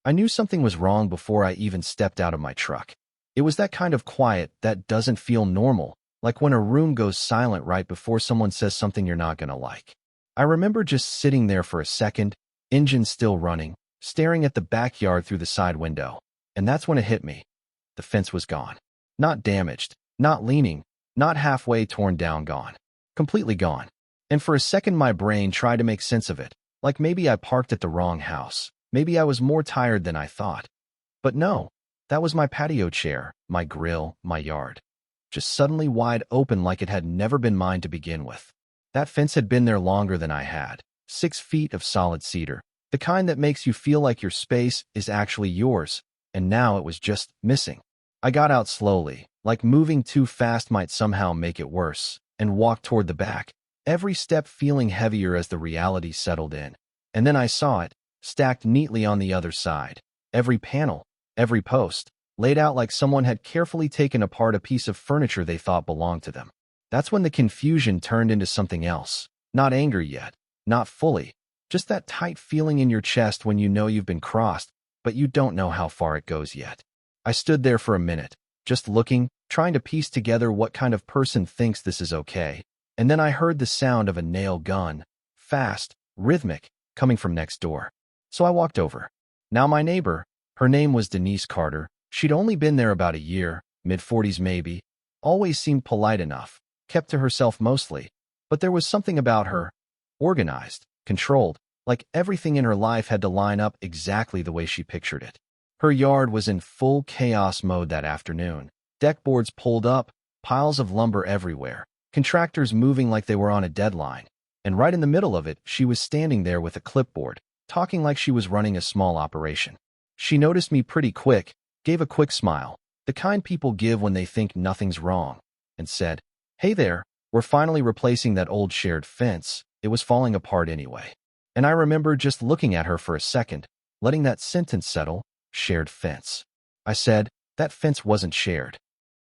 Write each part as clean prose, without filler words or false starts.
I knew something was wrong before I even stepped out of my truck. It was that kind of quiet that doesn't feel normal, like when a room goes silent right before someone says something you're not gonna like. I remember just sitting there for a second, engine still running, staring at the backyard through the side window. And that's when it hit me. The fence was gone. Not damaged, not leaning, not halfway torn down, gone. Completely gone. And for a second my brain tried to make sense of it, like maybe I parked at the wrong house. Maybe I was more tired than I thought. But no, that was my patio chair, my grill, my yard. Just suddenly wide open like it had never been mine to begin with. That fence had been there longer than I had. 6 feet of solid cedar, the kind that makes you feel like your space is actually yours, and now it was just missing. I got out slowly, like moving too fast might somehow make it worse, and walked toward the back, every step feeling heavier as the reality settled in. And then I saw it, stacked neatly on the other side. Every panel, every post, laid out like someone had carefully taken apart a piece of furniture they thought belonged to them. That's when the confusion turned into something else. Not anger yet, not fully, just that tight feeling in your chest when you know you've been crossed, but you don't know how far it goes yet. I stood there for a minute, just looking, trying to piece together what kind of person thinks this is okay. And then I heard the sound of a nail gun, fast, rhythmic, coming from next door. So I walked over. Now my neighbor, her name was Denise Carter. She'd only been there about a year, mid-40s maybe, always seemed polite enough, kept to herself mostly, but there was something about her, organized, controlled, like everything in her life had to line up exactly the way she pictured it. Her yard was in full chaos mode that afternoon. Deck boards pulled up, piles of lumber everywhere, contractors moving like they were on a deadline, and right in the middle of it, she was standing there with a clipboard, talking like she was running a small operation. She noticed me pretty quick, gave a quick smile, the kind people give when they think nothing's wrong, and said, "Hey there, we're finally replacing that old shared fence. It was falling apart anyway." And I remember just looking at her for a second, letting that sentence settle, shared fence. I said, "That fence wasn't shared."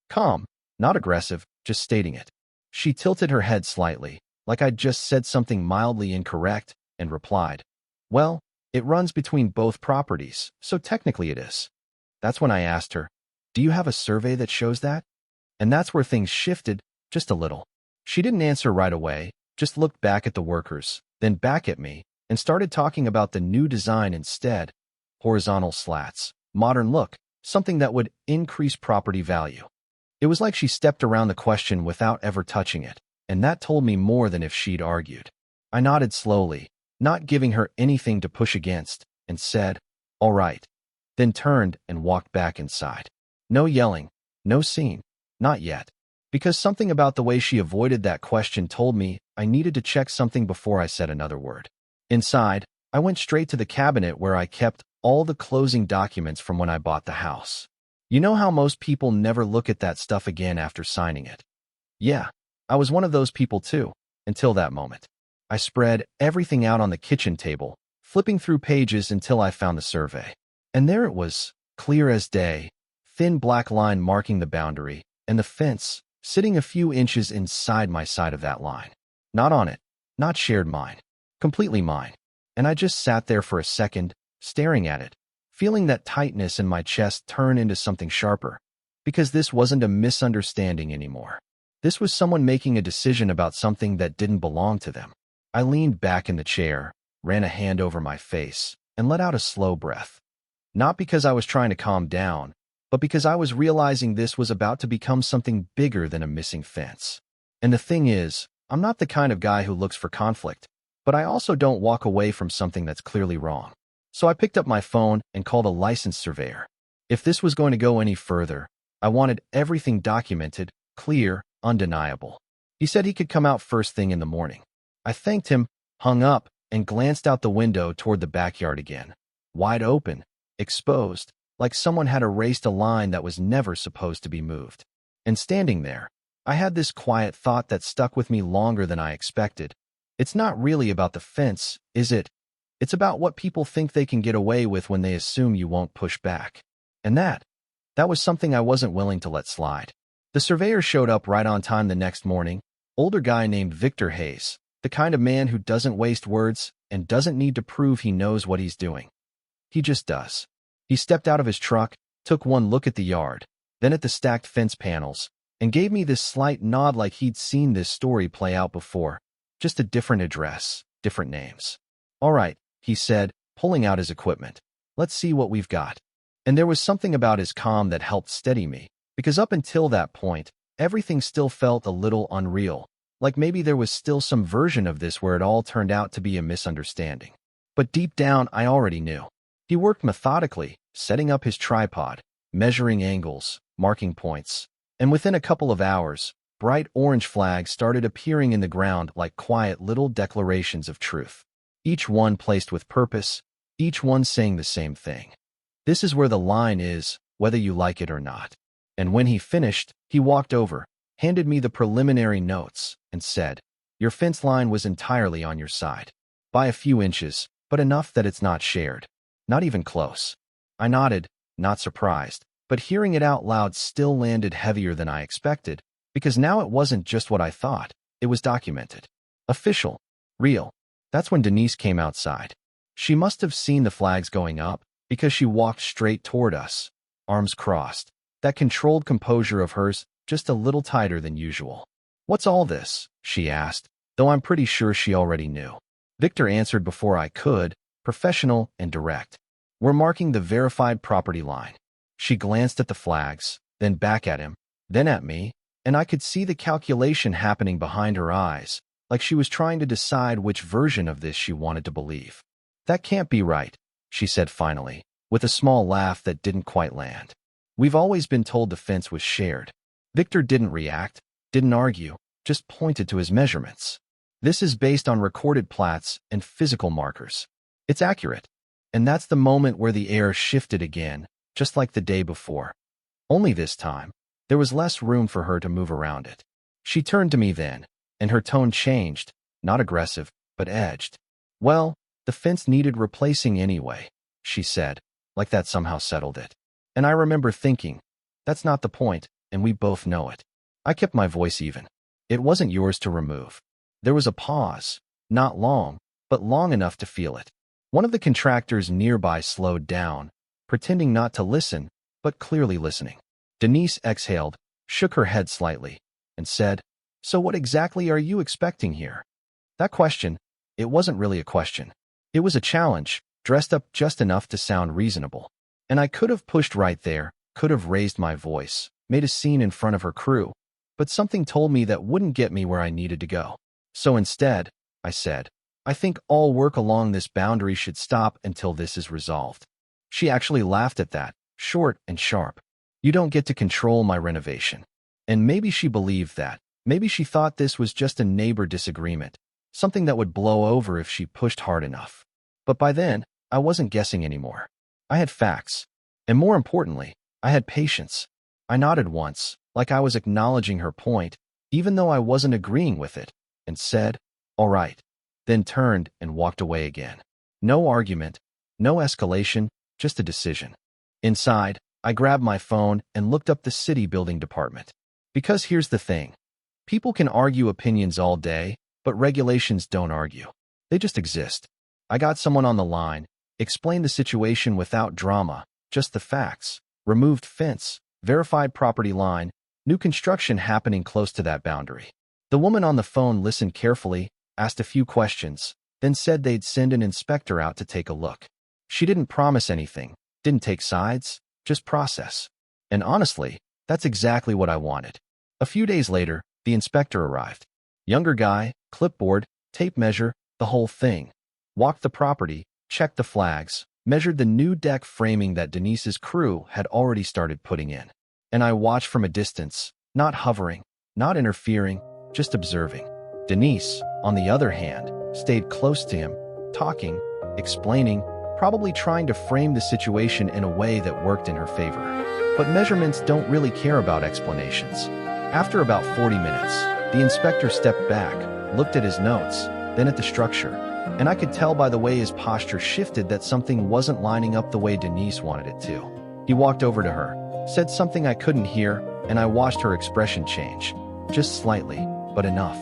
Calm, not aggressive, just stating it. She tilted her head slightly, like I'd just said something mildly incorrect, and replied, "Well, it runs between both properties, so technically it is." That's when I asked her, "Do you have a survey that shows that?" And that's where things shifted, just a little. She didn't answer right away, just looked back at the workers, then back at me, and started talking about the new design instead. Horizontal slats, modern look, something that would increase property value. It was like she stepped around the question without ever touching it, and that told me more than if she'd argued. I nodded slowly, not giving her anything to push against, and said, "All right," then turned and walked back inside. No yelling, no scene, not yet, because something about the way she avoided that question told me I needed to check something before I said another word. Inside, I went straight to the cabinet where I kept all the closing documents from when I bought the house. You know how most people never look at that stuff again after signing it? Yeah, I was one of those people too, until that moment. I spread everything out on the kitchen table, flipping through pages until I found the survey. And there it was, clear as day, thin black line marking the boundary, and the fence sitting a few inches inside my side of that line. Not on it, not shared mine, completely mine. And I just sat there for a second, staring at it, feeling that tightness in my chest turn into something sharper. Because this wasn't a misunderstanding anymore. This was someone making a decision about something that didn't belong to them. I leaned back in the chair, ran a hand over my face, and let out a slow breath. Not because I was trying to calm down, but because I was realizing this was about to become something bigger than a missing fence. And the thing is, I'm not the kind of guy who looks for conflict, but I also don't walk away from something that's clearly wrong. So I picked up my phone and called a licensed surveyor. If this was going to go any further, I wanted everything documented, clear, undeniable. He said he could come out first thing in the morning. I thanked him, hung up, and glanced out the window toward the backyard again. Wide open, exposed, like someone had erased a line that was never supposed to be moved. And standing there, I had this quiet thought that stuck with me longer than I expected. It's not really about the fence, is it? It's about what people think they can get away with when they assume you won't push back. And that was something I wasn't willing to let slide. The surveyor showed up right on time the next morning, older guy named Victor Hayes, the kind of man who doesn't waste words and doesn't need to prove he knows what he's doing. He just does. He stepped out of his truck, took one look at the yard, then at the stacked fence panels, and gave me this slight nod like he'd seen this story play out before, just a different address, different names. "All right," he said, pulling out his equipment. "Let's see what we've got." And there was something about his calm that helped steady me, because up until that point, everything still felt a little unreal, like maybe there was still some version of this where it all turned out to be a misunderstanding. But deep down, I already knew. He worked methodically, setting up his tripod, measuring angles, marking points, and within a couple of hours, bright orange flags started appearing in the ground like quiet little declarations of truth. Each one placed with purpose, each one saying the same thing. "This is where the line is, whether you like it or not." And when he finished, he walked over, handed me the preliminary notes, and said, "Your fence line was entirely on your side. By a few inches, but enough that it's not shared. Not even close." I nodded, not surprised, but hearing it out loud still landed heavier than I expected, because now it wasn't just what I thought, it was documented. Official. Real. That's when Denise came outside. She must have seen the flags going up, because she walked straight toward us, arms crossed, that controlled composure of hers just a little tighter than usual. "What's all this?" she asked, though I'm pretty sure she already knew. Victor answered before I could, professional and direct. "We're marking the verified property line." She glanced at the flags, then back at him, then at me, and I could see the calculation happening behind her eyes, like she was trying to decide which version of this she wanted to believe. "That can't be right," she said finally, with a small laugh that didn't quite land. "We've always been told the fence was shared." Victor didn't react, didn't argue, just pointed to his measurements. "This is based on recorded plats and physical markers. It's accurate." And that's the moment where the air shifted again, just like the day before. Only this time, there was less room for her to move around it. She turned to me then, and her tone changed, not aggressive, but edged. "Well, the fence needed replacing anyway," she said, like that somehow settled it. And I remember thinking, that's not the point, and we both know it. I kept my voice even. "It wasn't yours to remove." There was a pause, not long, but long enough to feel it. One of the contractors nearby slowed down, pretending not to listen, but clearly listening. Denise exhaled, shook her head slightly, and said, "So what exactly are you expecting here?" That question, it wasn't really a question. It was a challenge, dressed up just enough to sound reasonable. And I could have pushed right there, could have raised my voice, made a scene in front of her crew, but something told me that wouldn't get me where I needed to go. So instead, I said, "I think all work along this boundary should stop until this is resolved." She actually laughed at that, short and sharp. "You don't get to control my renovation." And maybe she believed that. Maybe she thought this was just a neighbor disagreement, something that would blow over if she pushed hard enough. But by then, I wasn't guessing anymore. I had facts. And more importantly, I had patience. I nodded once, like I was acknowledging her point, even though I wasn't agreeing with it, and said, "All right," then turned and walked away again. No argument, no escalation, just a decision. Inside, I grabbed my phone and looked up the city building department. Because here's the thing. People can argue opinions all day, but regulations don't argue. They just exist. I got someone on the line, explained the situation without drama, just the facts. Removed fence, verified property line, new construction happening close to that boundary. The woman on the phone listened carefully, asked a few questions, then said they'd send an inspector out to take a look. She didn't promise anything, didn't take sides, just process. And honestly, that's exactly what I wanted. A few days later, the inspector arrived. Younger guy, clipboard, tape measure, the whole thing. Walked the property, checked the flags, measured the new deck framing that Denise's crew had already started putting in. And I watched from a distance, not hovering, not interfering, just observing. Denise, on the other hand, stayed close to him, talking, explaining, probably trying to frame the situation in a way that worked in her favor. But measurements don't really care about explanations. After about 40 minutes, the inspector stepped back, looked at his notes, then at the structure, and I could tell by the way his posture shifted that something wasn't lining up the way Denise wanted it to. He walked over to her, said something I couldn't hear, and I watched her expression change. Just slightly, but enough.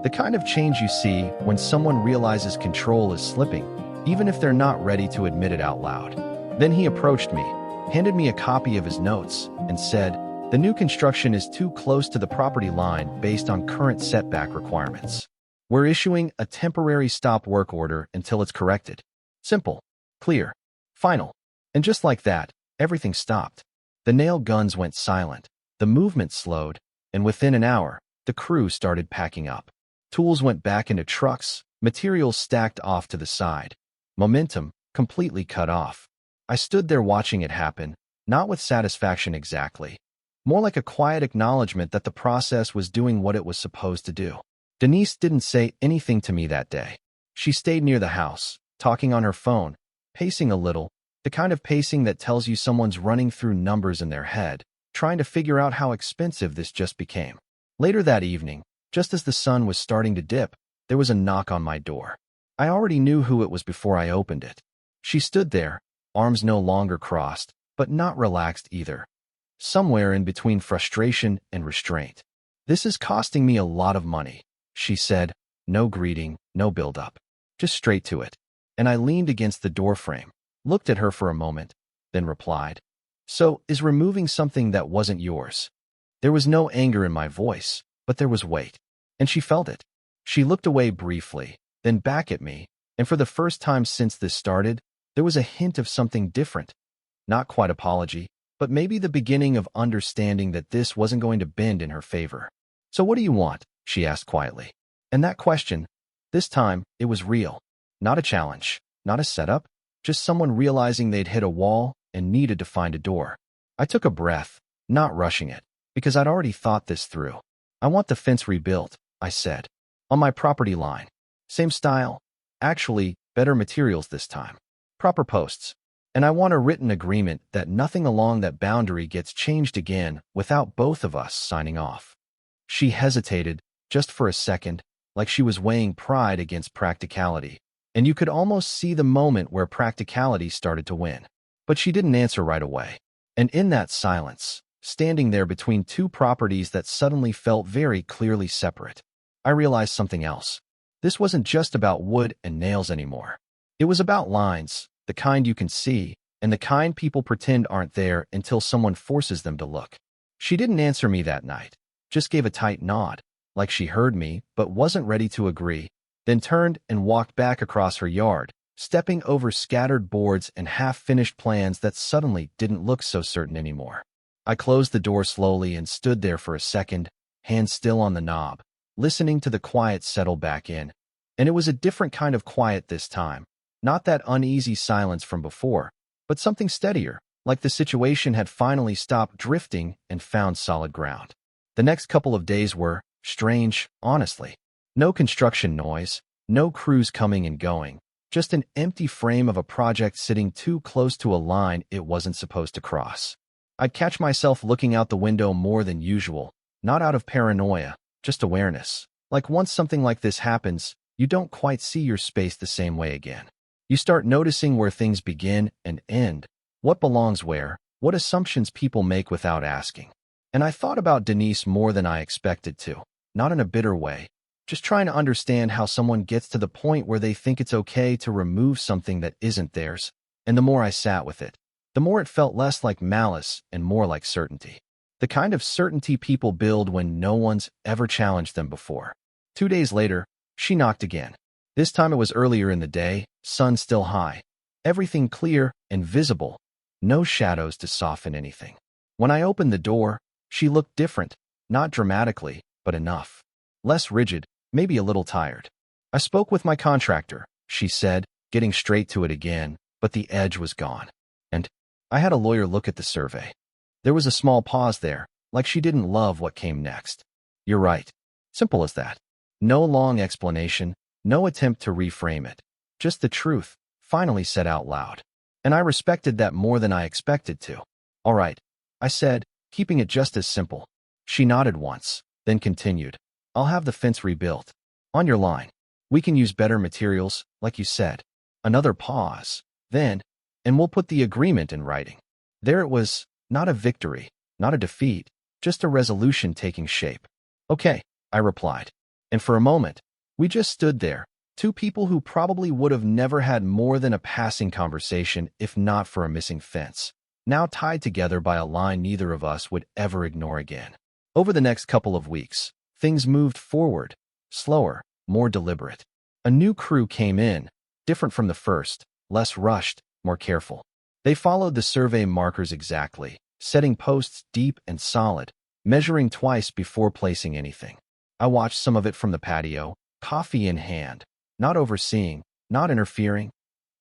The kind of change you see when someone realizes control is slipping, even if they're not ready to admit it out loud. Then he approached me, handed me a copy of his notes, and said, "The new construction is too close to the property line based on current setback requirements. We're issuing a temporary stop work order until it's corrected." Simple, clear, final. And just like that, everything stopped. The nail guns went silent, the movement slowed, and within an hour, the crew started packing up. Tools went back into trucks, materials stacked off to the side. Momentum completely cut off. I stood there watching it happen, not with satisfaction exactly. More like a quiet acknowledgement that the process was doing what it was supposed to do. Denise didn't say anything to me that day. She stayed near the house, talking on her phone, pacing a little, the kind of pacing that tells you someone's running through numbers in their head, trying to figure out how expensive this just became. Later that evening, just as the sun was starting to dip, there was a knock on my door. I already knew who it was before I opened it. She stood there, arms no longer crossed, but not relaxed either. Somewhere in between frustration and restraint. "This is costing me a lot of money," she said, no greeting, no build-up. Just straight to it. And I leaned against the doorframe, looked at her for a moment, then replied, "So, is removing something that wasn't yours?" There was no anger in my voice, but there was weight. And she felt it. She looked away briefly, then back at me, and for the first time since this started, there was a hint of something different. Not quite apology, but maybe the beginning of understanding that this wasn't going to bend in her favor. "So what do you want?" she asked quietly. And that question, this time, it was real. Not a challenge, not a setup, just someone realizing they'd hit a wall and needed to find a door. I took a breath, not rushing it, because I'd already thought this through. "I want the fence rebuilt," I said. "On my property line. Same style. Actually, better materials this time. Proper posts. And I want a written agreement that nothing along that boundary gets changed again without both of us signing off." She hesitated, just for a second, like she was weighing pride against practicality, and you could almost see the moment where practicality started to win. But she didn't answer right away. And in that silence, standing there between two properties that suddenly felt very clearly separate, I realized something else. This wasn't just about wood and nails anymore. It was about lines, the kind you can see, and the kind people pretend aren't there until someone forces them to look. She didn't answer me that night, just gave a tight nod, like she heard me but wasn't ready to agree, then turned and walked back across her yard, stepping over scattered boards and half-finished plans that suddenly didn't look so certain anymore. I closed the door slowly and stood there for a second, hands still on the knob, listening to the quiet settle back in. And it was a different kind of quiet this time. Not that uneasy silence from before, but something steadier, like the situation had finally stopped drifting and found solid ground. The next couple of days were strange, honestly. No construction noise, no crews coming and going, just an empty frame of a project sitting too close to a line it wasn't supposed to cross. I'd catch myself looking out the window more than usual, not out of paranoia, just awareness. Like once something like this happens, you don't quite see your space the same way again. You start noticing where things begin and end, what belongs where, what assumptions people make without asking. And I thought about Denise more than I expected to, not in a bitter way, just trying to understand how someone gets to the point where they think it's okay to remove something that isn't theirs. And the more I sat with it, the more it felt less like malice and more like certainty. The kind of certainty people build when no one's ever challenged them before. 2 days later, she knocked again. This time it was earlier in the day, sun still high. Everything clear and visible, no shadows to soften anything. When I opened the door, she looked different, not dramatically, but enough. Less rigid, maybe a little tired. "I spoke with my contractor," she said, getting straight to it again, but the edge was gone. "And I had a lawyer look at the survey." There was a small pause there, like she didn't love what came next. "You're right." Simple as that. No long explanation, no attempt to reframe it. Just the truth, finally said out loud. And I respected that more than I expected to. "All right," I said, keeping it just as simple. She nodded once, then continued. "I'll have the fence rebuilt. On your line. We can use better materials, like you said." Another pause. Then, "And we'll put the agreement in writing." There it was, not a victory, not a defeat, just a resolution taking shape. "Okay," I replied. And for a moment, we just stood there, Two people who probably would have never had more than a passing conversation if not for a missing fence, now tied together by a line neither of us would ever ignore again. Over the next couple of weeks, things moved forward, slower, more deliberate. A new crew came in, different from the first, less rushed, more careful. They followed the survey markers exactly, setting posts deep and solid, measuring twice before placing anything. I watched some of it from the patio, coffee in hand, not overseeing, not interfering,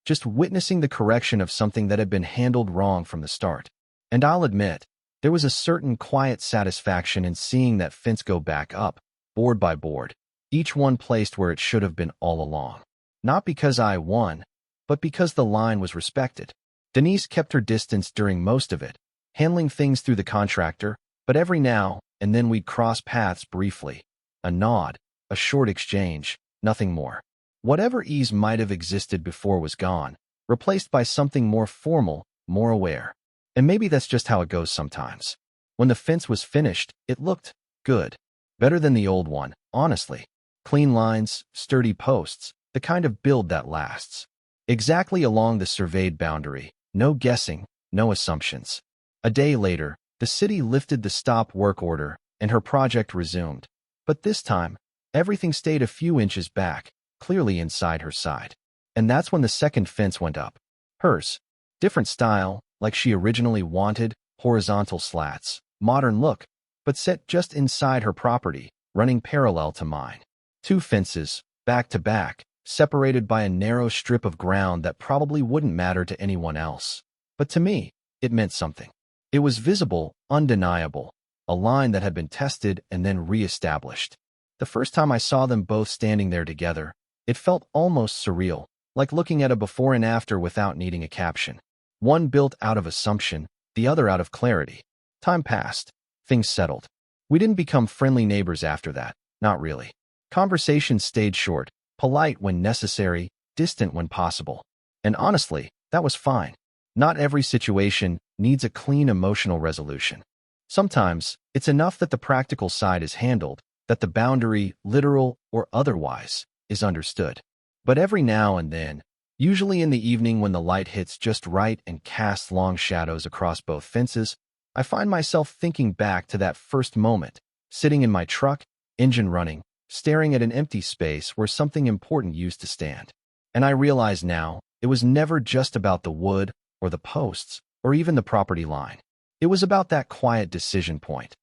just witnessing the correction of something that had been handled wrong from the start. And I'll admit, there was a certain quiet satisfaction in seeing that fence go back up, board by board, each one placed where it should have been all along. Not because I won, but because the line was respected. Denise kept her distance during most of it, handling things through the contractor, but every now and then we'd cross paths briefly. A nod, a short exchange, nothing more. Whatever ease might have existed before was gone, replaced by something more formal, more aware. And maybe that's just how it goes sometimes. When the fence was finished, it looked good. Better than the old one, honestly. Clean lines, sturdy posts, the kind of build that lasts. Exactly along the surveyed boundary, no guessing, no assumptions. A day later, the city lifted the stop work order, and her project resumed. But this time, everything stayed a few inches back, clearly inside her side. And that's when the second fence went up. Hers. Different style, like she originally wanted, horizontal slats, modern look, but set just inside her property, running parallel to mine. Two fences, back to back, separated by a narrow strip of ground that probably wouldn't matter to anyone else. But to me, it meant something. It was visible, undeniable, a line that had been tested and then re-established. The first time I saw them both standing there together, it felt almost surreal, like looking at a before and after without needing a caption. One built out of assumption, the other out of clarity. Time passed. Things settled. We didn't become friendly neighbors after that, not really. Conversations stayed short, polite when necessary, distant when possible. And honestly, that was fine. Not every situation needs a clean emotional resolution. Sometimes, it's enough that the practical side is handled, that the boundary, literal or otherwise, is understood. But every now and then, usually in the evening when the light hits just right and casts long shadows across both fences, I find myself thinking back to that first moment, sitting in my truck, engine running, staring at an empty space where something important used to stand. And I realize now, it was never just about the wood, or the posts, or even the property line. It was about that quiet decision point.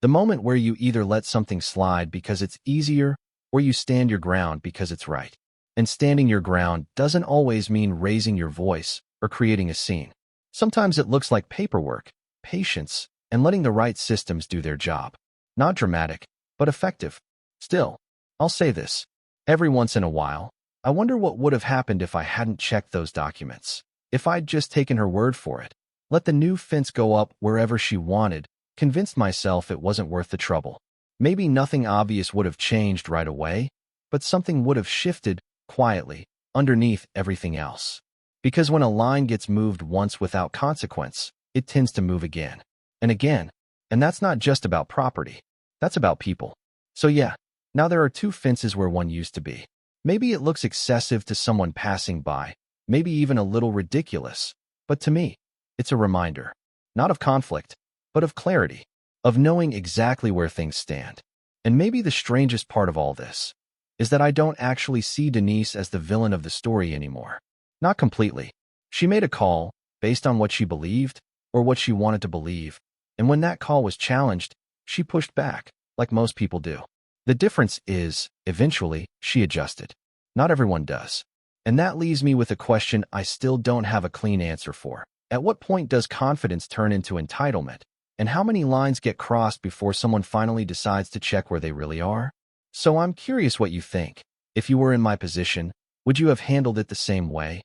The moment where you either let something slide because it's easier, or you stand your ground because it's right. And standing your ground doesn't always mean raising your voice or creating a scene. Sometimes it looks like paperwork, patience, and letting the right systems do their job. Not dramatic, but effective. Still, I'll say this. Every once in a while, I wonder what would have happened if I hadn't checked those documents. If I'd just taken her word for it, let the new fence go up wherever she wanted, convinced myself it wasn't worth the trouble. Maybe nothing obvious would have changed right away, but something would have shifted, quietly, underneath everything else. Because when a line gets moved once without consequence, it tends to move again. And again. And that's not just about property. That's about people. So yeah, now there are two fences where one used to be. Maybe it looks excessive to someone passing by, maybe even a little ridiculous, but to me, it's a reminder, not of conflict, but of clarity, of knowing exactly where things stand. And maybe the strangest part of all this is that I don't actually see Denise as the villain of the story anymore. Not completely. She made a call based on what she believed or what she wanted to believe, and when that call was challenged, she pushed back, like most people do. The difference is, eventually, she adjusted. Not everyone does. And that leaves me with a question I still don't have a clean answer for. At what point does confidence turn into entitlement? And how many lines get crossed before someone finally decides to check where they really are? So I'm curious what you think. If you were in my position, would you have handled it the same way?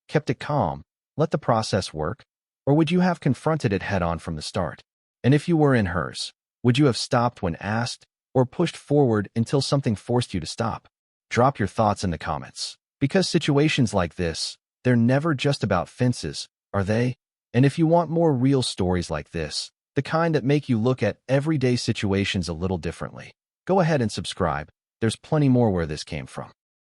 Kept it calm, let the process work? Or would you have confronted it head-on from the start? And if you were in hers, would you have stopped when asked, or pushed forward until something forced you to stop? Drop your thoughts in the comments. Because situations like this, they're never just about fences, are they? And if you want more real stories like this, the kind that make you look at everyday situations a little differently, go ahead and subscribe. There's plenty more where this came from.